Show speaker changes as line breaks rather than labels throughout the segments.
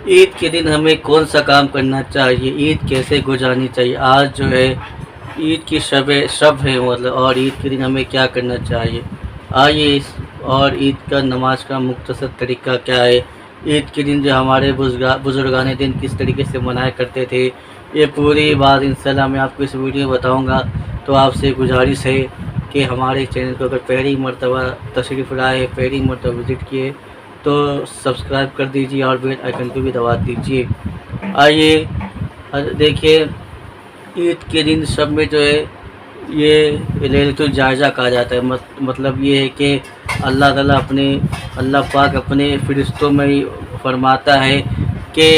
عید کے دن ہمیں کون سا کام کرنا چاہیے، عید کیسے گزارنی چاہیے، آج جو ہے عید کی شب ہے مطلب، اور عید کے دن ہمیں کیا کرنا چاہیے، آئیے اور عید کا نماز کا مختصر طریقہ کیا ہے، عید کے دن جو ہمارے بزرگان دن کس طریقے سے منایا کرتے تھے، یہ پوری بات انشاءاللہ میں آپ کو اس ویڈیو بتاؤں گا۔ تو آپ سے گزارش ہے کہ ہمارے چینل کو اگر پہلی مرتبہ تشریف لائے، پہلی مرتبہ وزٹ کیے تو سبسکرائب کر دیجیے اور بیل آئیکن کو بھی دبا دیجیے۔ آئیے دیکھیے، عید کے دن سب میں جو ہے یہ لیلۃ الجائزہ کہا جاتا ہے، مطلب یہ ہے کہ اللہ پاک اپنے فرشتوں میں ہی فرماتا ہے کہ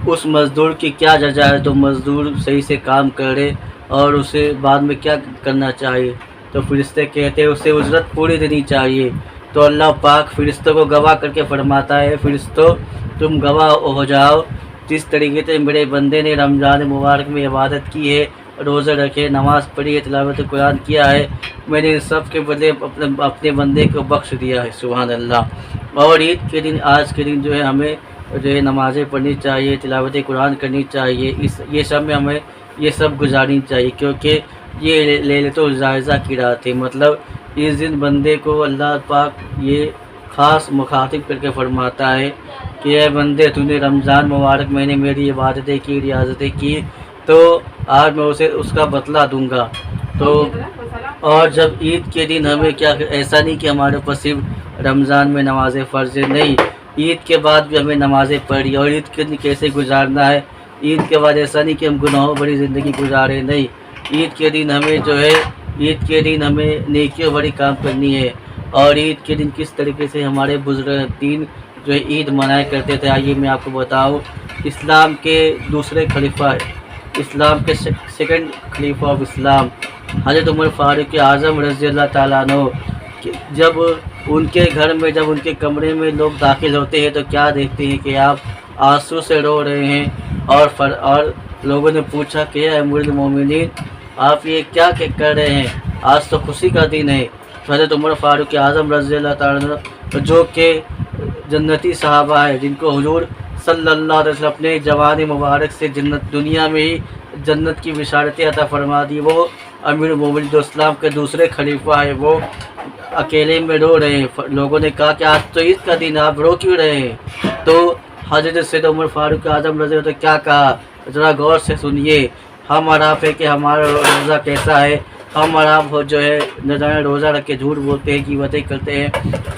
اس مزدور کی کیا جزا ہے، تو مزدور صحیح سے کام کرے اور اسے بعد میں کیا کرنا چاہیے، تو فرشتے کہتے ہیں اسے اجرت پوری دینی چاہیے۔ تو اللہ پاک فرشتوں کو گواہ کر کے فرماتا ہے، فرشتوں تم گواہ ہو جاؤ، جس طریقے سے میرے بندے نے رمضان مبارک میں عبادت کی ہے، روزہ رکھے، نماز پڑھی ہے، تلاوت قرآن کیا ہے، میں نے سب کے بدلے اپنے بندے کو بخش دیا ہے، سبحان اللہ۔ اور عید کے دن، آج کے دن جو ہے ہمیں جو ہے نمازیں پڑھنی چاہیے، تلاوت قرآن کرنی چاہیے، یہ سب میں ہمیں یہ سب گزارنی چاہیے، کیونکہ یہ لیلۃ الجائزہ کی رات ہے، مطلب اس دن بندے کو اللہ پاک یہ خاص مخاطب کر کے فرماتا ہے کہ اے بندے، تو نے رمضان مبارک میں نے میری عبادتیں کی، ریاضتیں کی، تو آج میں اسے اس کا بدلہ دوں گا۔ تو اور جب عید کے دن ہمیں کیا، ایسا نہیں کہ ہمارے اوپر صرف رمضان میں نمازیں فرض ہے، نہیں، عید کے بعد بھی ہمیں نمازیں پڑھی، اور عید کے دن کیسے گزارنا ہے، عید کے بعد ایسا نہیں کہ ہم گناہوں بڑی زندگی گزارے، نہیں، عید کے دن ہمیں جو ہے، عید کے دن ہمیں نیکیوں بڑی کام کرنی ہے۔ اور عید کے دن کس طریقے سے ہمارے بزرگ دین جو ہے عید منایا کرتے تھے، آئیے میں آپ کو بتاؤں۔ اسلام کے دوسرے خلیفہ، اسلام کے سیکنڈ خلیفہ آف اسلام حضرت عمر فاروق اعظم رضی اللہ تعالیٰ عنہ، جب ان کے گھر میں، جب ان کے کمرے میں لوگ داخل ہوتے ہیں تو کیا دیکھتے ہیں کہ آپ آنسو سے رو رہے ہیں، اور لوگوں نے پوچھا کہ اے امیر المومنین، آپ یہ کیا کر رہے ہیں، آج تو خوشی کا دن ہے۔ حضرت عمر فاروق اعظم رضی اللہ تعالیٰ عنہ، جو کہ جنتی صحابہ ہے، جن کو حضور صلی اللہ علیہ وسلم اپنے جوان مبارک سے جنت، دنیا میں ہی جنت کی بشارتیں عطا فرما دی، وہ امیر المومنین جو اسلام کے دوسرے خلیفہ ہے، وہ اکیلے میں رو رہے ہیں۔ لوگوں نے کہا کہ آج تو عید کا دن، آپ رو کیوں رہے ہیں؟ تو حضرت سید عمر فاروق اعظم رضی اللہ عنہ نے کیا کہا، ذرا غور سے سنیے، ہم اور آپ ہے کہ ہمارا روزہ کیسا ہے، ہم اور آپ جو ہے نہ جانے روزہ رکھ کے جھوٹ بولتے ہیں، غیبتیں کرتے ہیں،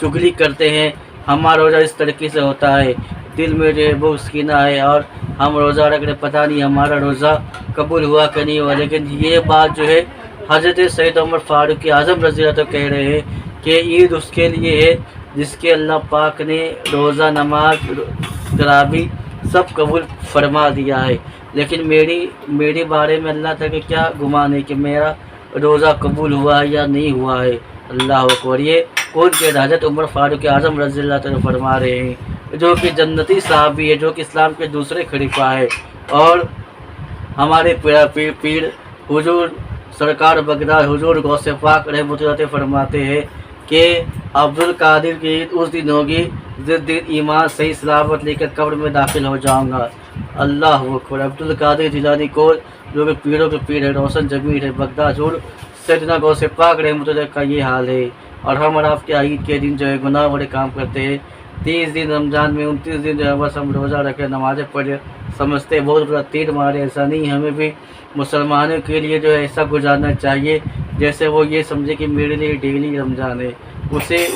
چغلی کرتے ہیں، ہمارا روزہ اس طریقے سے ہوتا ہے، دل میں جو ہے وہ سکینہ ہے، اور ہم روزہ رکھ رہے، پتہ نہیں ہمارا روزہ قبول ہوا کہ نہیں ہوا۔ لیکن یہ بات جو ہے حضرت سید عمر فاروق اعظم رضی اللہ عنہ کہہ رہے ہیں کہ عید اس کے لیے ہے جس کے اللہ پاک نے روزہ، نماز، تراویح سب قبول فرما دیا ہے، لیکن میرے بارے میں اللہ تعالیٰ کا کیا گمان ہے کہ میرا روزہ قبول ہوا ہے یا نہیں ہوا ہے۔ اللہ اکبر، یہ کون کے حضرت عمر فاروق اعظم رضی اللہ تعالیٰ فرما رہے ہیں، جو کہ جنتی صحابی ہے، جو کہ اسلام کے دوسرے خلیفہ ہے، اور ہمارے پیر حضور سرکار بغداد حضور غوث پاک رحمۃ اللہ علیہ فرماتے ہیں کہ عبد القادر کی عید اس دن ہوگی جس دن ایمان صحیح سلامت لے کر قبر میں داخل ہو جاؤں گا۔ اللہ اکبر، عبد القادر جیلانی کو، جو کہ پیروں کے پیر ہے، روشن ضمیر ہے، بغداد حضور سیدنا غوث پاک رحمۃ اللہ کا یہ حال ہے۔ اور ہم اور آپ کے عید کے دن جو ہے گناہ بڑے کام کرتے ہیں، 30 دن رمضان میں، 29 دن جو ہے بس ہم روزہ رکھے، نمازیں پڑھے، سمجھتے بہت بڑا تیر مارے، ایسا نہیں، ہمیں بھی مسلمانوں کے لیے جو ہے ایسا گزارنا چاہیے جیسے وہ یہ سمجھے کہ میرے لیے ڈیلی رمضان ہے،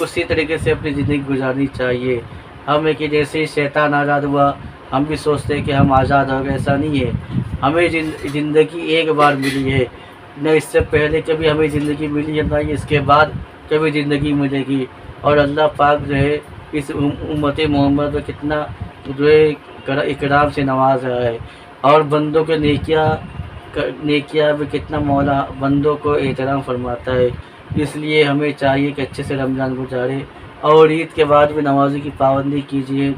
اسی طریقے سے اپنی زندگی گزارنی چاہیے۔ ہمیں کہ جیسے ہی شیطان آزاد ہوا ہم بھی سوچتے ہیں کہ ہم آزاد ہو گئے، ایسا نہیں ہے، ہمیں زندگی ایک بار ملی ہے، نہ اس سے پہلے کبھی ہمیں زندگی ملی ہے، نہ اس کے بعد کبھی زندگی ملے گی۔ اور اللہ پاک جو ہے اس امت محمد کو کتنا جو ہے اکرام سے نواز رہا ہے، اور بندوں کے نیکیاں بھی کتنا مولا بندوں کو احترام فرماتا ہے۔ اس لیے ہمیں چاہیے کہ اچھے سے رمضان گزارے، اور عید کے بعد بھی نمازوں کی پابندی کیجیے۔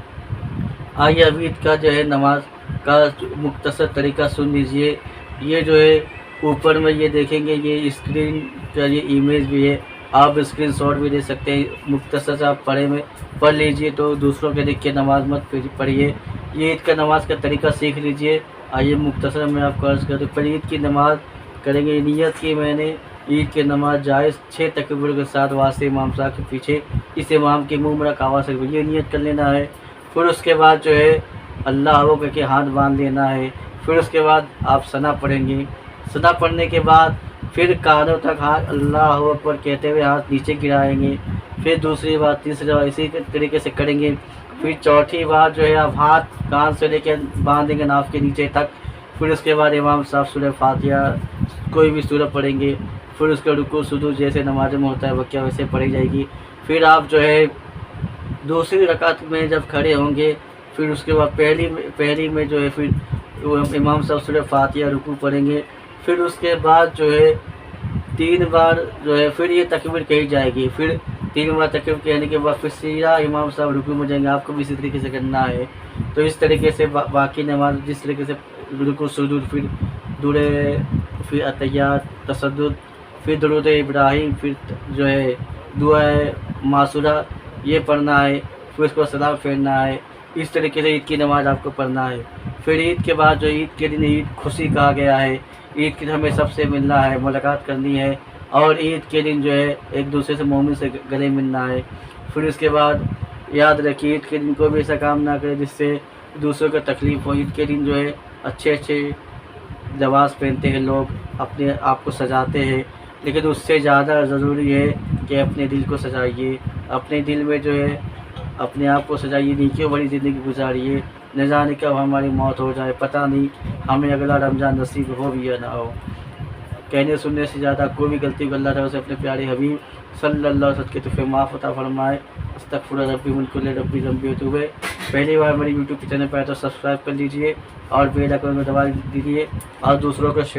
آئیے اب عید کا جو ہے نماز کا مختصر طریقہ سن لیجیے۔ یہ جو ہے اوپر میں یہ دیکھیں گے، یہ اسکرین کا یہ ایمیج بھی ہے، آپ اسکرین شاٹ بھی دے سکتے ہیں، مختصر سے آپ پڑھ لیجیے، تو دوسروں کے دیکھ کے نماز مت پڑھیے۔ یہ عید کا نماز کا طریقہ سیکھ لیجئے۔ آئیے مختصر میں آپ کو عرض کر دوں۔ پہلے عید کی نماز کریں گے، نیت کی میں نے عید کی نماز جائز 6 تکبیر کے ساتھ واسطے امام صاحب کے پیچھے اس امام کے منہ میں آواز سے یہ نیت کر لینا ہے۔ پھر اس کے بعد جو ہے اللہ ہو کر کے ہاتھ باندھ لینا ہے۔ پھر اس کے بعد آپ ثنا پڑھیں گے۔ ثنا پڑھنے کے بعد پھر کانوں تک ہاتھ اللہ اکبر کہتے ہوئے ہاتھ نیچے گرائیں گے۔ پھر دوسری بار، تیسری بار اسی طریقے سے کریں گے۔ پھر چوتھی بار جو ہے آپ ہاتھ کان سے لے کے باندھیں گے ناف کے نیچے تک۔ پھر اس کے بعد امام صاحب سورہ فاتحہ کوئی بھی سورہ پڑھیں گے۔ پھر اس کا رکوع سجود جیسے نماز میں ہوتا ہے وقیہ ویسے پڑھی جائے گی۔ پھر آپ جو ہے دوسری رکعت میں جب کھڑے ہوں گے، پھر اس کے بعد پہلی میں جو ہے پھر امام صاحب سورہ فاتحہ رکوع پڑھیں گے۔ پھر اس کے بعد جو ہے 3 بار جو ہے پھر یہ تکبیر کہی جائے گی۔ پھر 3 بار تکبیر کہنے کے بعد پھر سیدھا امام صاحب رکوع میں جائیں گے۔ آپ کو بھی اسی طریقے سے کرنا ہے۔ تو اس طریقے سے باقی نماز جس طریقے سے رکوع سجود، پھر دورے، پھر اتحیات، تشہد، پھر درود ابراہیم، پھر جو ہے دعائے معصورہ یہ پڑھنا ہے۔ پھر اس کو سلام پھیرنا ہے۔ اس طریقے سے عید کی نماز آپ کو پڑھنا ہے۔ پھر عید کے بعد جو عید کے دن عید خوشی کہا گیا ہے۔ عید کے دن ہمیں سب سے ملنا ہے، ملاقات کرنی ہے، اور عید کے دن جو ہے ایک دوسرے سے مومن سے گلے ملنا ہے۔ پھر اس کے بعد یاد رکھیے عید کے دن کوئی بھی ایسا کام نہ کرے جس سے دوسروں کو تکلیف ہو۔ عید کے دن جو ہے اچھے لباس پہنتے ہیں لوگ، اپنے آپ کو سجاتے ہیں، لیکن اس سے زیادہ ضروری ہے کہ اپنے دل کو سجائیے۔ اپنے دل میں جو ہے اپنے آپ کو سجائیے، نیکیوں بڑی زندگی گزاریے۔ نہ جانے کب ہماری موت ہو جائے، پتہ نہیں ہمیں اگلا رمضان نصیب ہو بھی یا نہ ہو۔ کہنے سننے سے زیادہ کوئی بھی غلطی کو اللہ تعالیٰ سے اپنے پیارے حبیب صلی اللہ علیہ وسلم کے طرف معاف عطا فرمائے۔ استغفر ربی من کل ربی ذنبی وتوب۔ پہلی بار میری یوٹیوب چینل پر آئے تو سبسکرائب کر لیجئے اور بیل آئیکن کو دبا دیجئے اور دوسروں کو شیئر